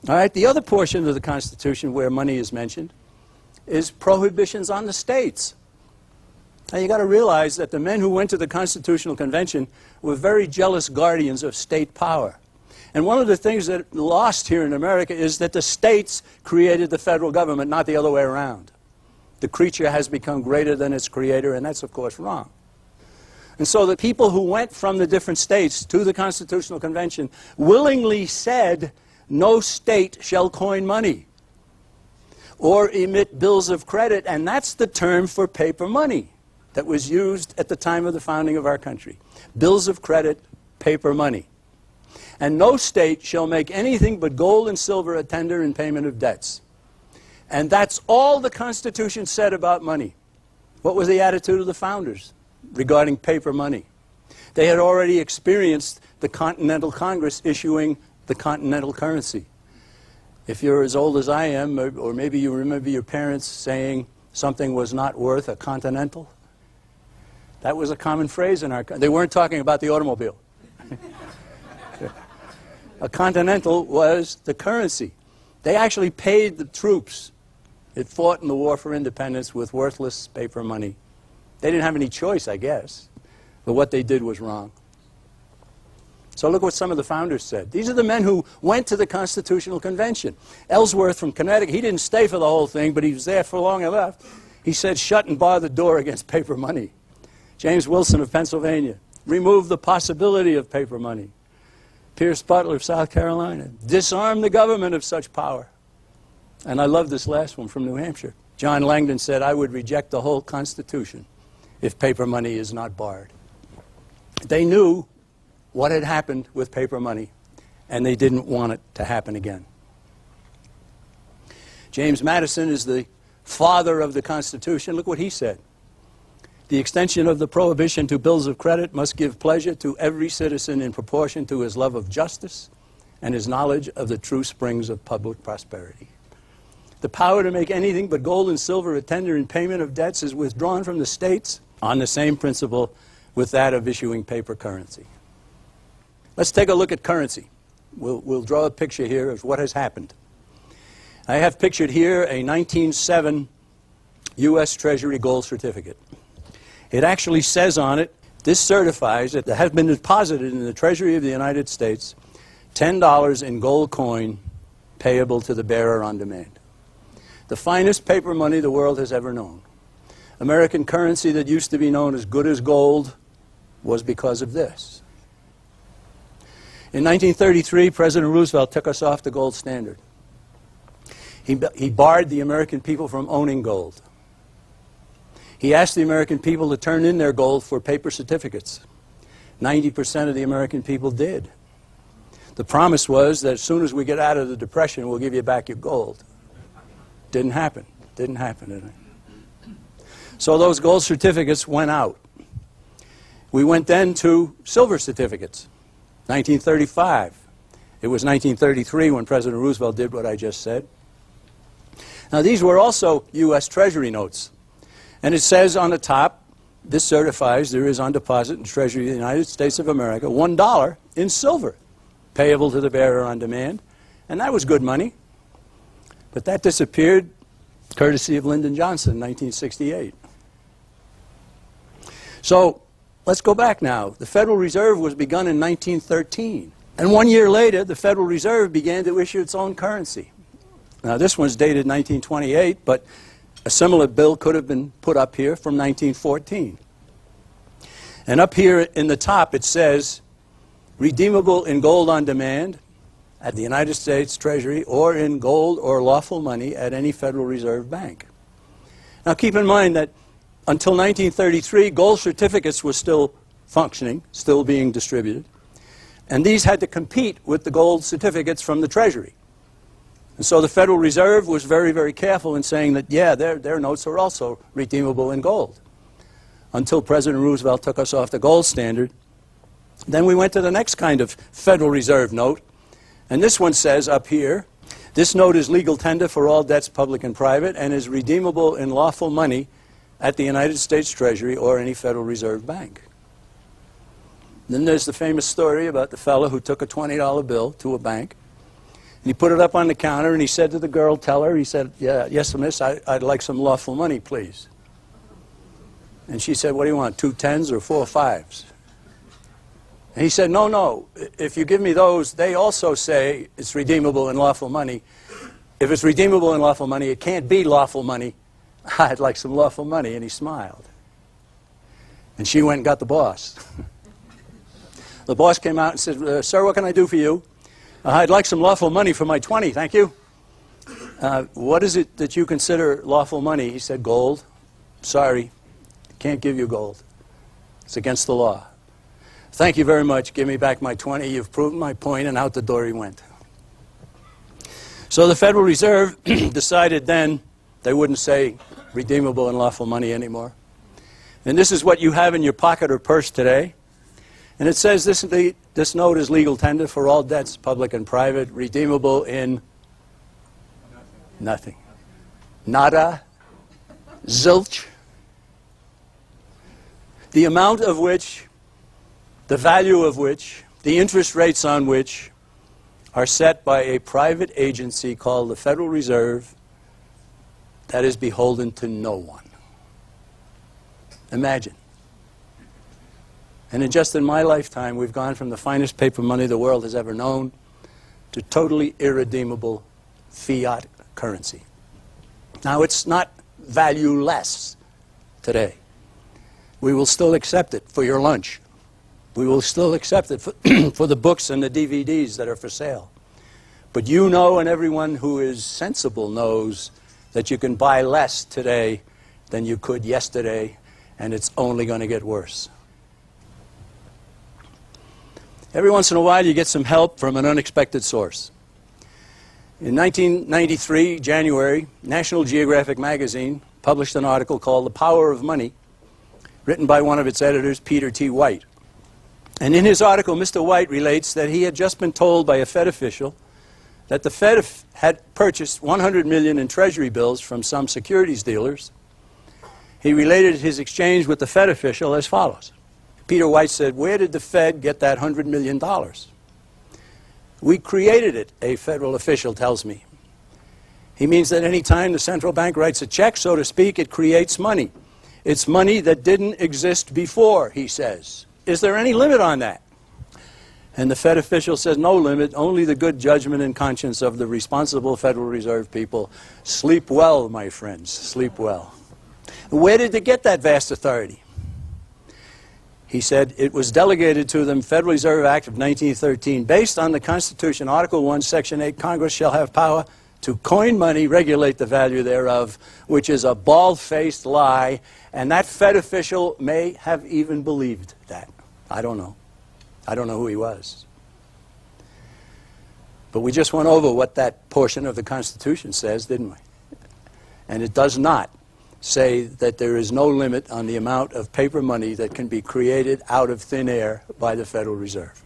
All right, the other portion of the Constitution where money is mentioned is prohibitions on the states. Now you got to realize that the men who went to the Constitutional Convention were very jealous guardians of state power. And one of the things that lost here in America is that the states created the federal government, not the other way around. The creature has become greater than its creator, and that's of course wrong. And so the people who went from the different states to the Constitutional Convention willingly said, no state shall coin money or emit bills of credit, and that's the term for paper money that was used at the time of the founding of our country. Bills of credit, paper money. And no state shall make anything but gold and silver a tender in payment of debts. And that's all the Constitution said about money. What was the attitude of the founders regarding paper money? They had already experienced the Continental Congress issuing the continental currency. If you're as old as I am, or maybe you remember your parents saying something was not worth a continental, that was a common phrase in our country. They weren't talking about the automobile. A continental was the currency. They actually paid the troops that fought in the War for Independence with worthless paper money. They didn't have any choice, I guess, but what they did was wrong. So look what some of the founders said. These are the men who went to the Constitutional Convention. Ellsworth from Connecticut, he didn't stay for the whole thing, but he was there for long and left. He said, shut and bar the door against paper money. James Wilson of Pennsylvania, remove the possibility of paper money. Pierce Butler of South Carolina, disarm the government of such power. And I love this last one from New Hampshire. John Langdon said, I would reject the whole Constitution if paper money is not barred. They knew what had happened with paper money, and they didn't want it to happen again. James Madison is the father of the Constitution. Look what he said. The extension of the prohibition to bills of credit must give pleasure to every citizen in proportion to his love of justice and his knowledge of the true springs of public prosperity. The power to make anything but gold and silver a tender in payment of debts is withdrawn from the states on the same principle with that of issuing paper currency. Let's take a look at currency. We'll draw a picture here of what has happened. I have pictured here a 1907 U.S. Treasury gold certificate. It actually says on it, this certifies that there has been deposited in the Treasury of the United States $10 in gold coin payable to the bearer on demand. The finest paper money the world has ever known. American currency that used to be known as good as gold was because of this. In 1933, President Roosevelt took us off the gold standard. He barred the American people from owning gold. He asked the American people to turn in their gold for paper certificates. 90% of the American people did. The promise was that as soon as we get out of the Depression, we'll give you back your gold. Didn't happen. Didn't happen, did it? So those gold certificates went out. We went then to silver certificates. 1935. It was 1933 when President Roosevelt did what I just said. Now these were also U.S. Treasury notes. And it says on the top, this certifies there is on deposit in Treasury of the United States of America $1 in silver, payable to the bearer on demand. And that was good money. But that disappeared courtesy of Lyndon Johnson in 1968. So let's go back now. The Federal Reserve was begun in 1913. And 1 year later, the Federal Reserve began to issue its own currency. Now this one's dated 1928, but a similar bill could have been put up here from 1914. And up here in the top it says, redeemable in gold on demand at the United States Treasury or in gold or lawful money at any Federal Reserve Bank. Now keep in mind that until 1933, gold certificates were still functioning, still being distributed. And these had to compete with the gold certificates from the Treasury. And so the Federal Reserve was very, very careful in saying that, yeah, their notes are also redeemable in gold. Until President Roosevelt took us off the gold standard. Then we went to the next kind of Federal Reserve note. And this one says up here, this note is legal tender for all debts public and private and is redeemable in lawful money at the United States Treasury or any Federal Reserve Bank. Then there's the famous story about the fellow who took a $20 bill to a bank And he put it up on the counter, and he said to the girl, tell her, he said, yeah, yes, miss, I'd like some lawful money, please. And she said, what do you want, 2 10s or 4 5s? And he said, no, no, if you give me those, they also say it's redeemable in lawful money. If it's redeemable in lawful money, it can't be lawful money. I'd like some lawful money. And he smiled. And she went and got the boss. The boss came out and said, sir, what can I do for you? I'd like some lawful money for my 20, thank you. What is it that you consider lawful money? He said, gold. Sorry, can't give you gold. It's against the law. Thank you very much. Give me back my 20. You've proven my point, and out the door he went. So the Federal Reserve decided then they wouldn't say redeemable and lawful money anymore. And this is what you have in your pocket or purse today. And it says this note is legal tender for all debts, public and private, redeemable in nothing. Nada. Zilch. The amount of which, the value of which, the interest rates on which are set by a private agency called the Federal Reserve that is beholden to no one. Imagine. And just in my lifetime, we've gone from the finest paper money the world has ever known to totally irredeemable fiat currency. Now, it's not valueless today. We will still accept it for your lunch. We will still accept it for the books and the DVDs that are for sale. But you know, and everyone who is sensible knows, that you can buy less today than you could yesterday, and it's only going to get worse. Every once in a while, you get some help from an unexpected source. In 1993, January, National Geographic magazine published an article called The Power of Money, written by one of its editors, Peter T. White. And in his article, Mr. White relates that he had just been told by a Fed official that the Fed had purchased $100 million in Treasury bills from some securities dealers. He related his exchange with the Fed official as follows. Peter White said, where did the Fed get that $100 million? We created it, a federal official tells me. He means that any time the central bank writes a check, so to speak, it creates money. It's money that didn't exist before, he says. Is there any limit on that? And the Fed official says, no limit, only the good judgment and conscience of the responsible Federal Reserve people. Sleep well, my friends, sleep well. Where did they get that vast authority? He said, it was delegated to them, Federal Reserve Act of 1913, based on the Constitution, Article 1, Section 8, Congress shall have power to coin money, regulate the value thereof, which is a bald-faced lie, and that Fed official may have even believed that. I don't know. I don't know who he was. But we just went over what that portion of the Constitution says, didn't we? And it does not say that there is no limit on the amount of paper money that can be created out of thin air by the Federal Reserve.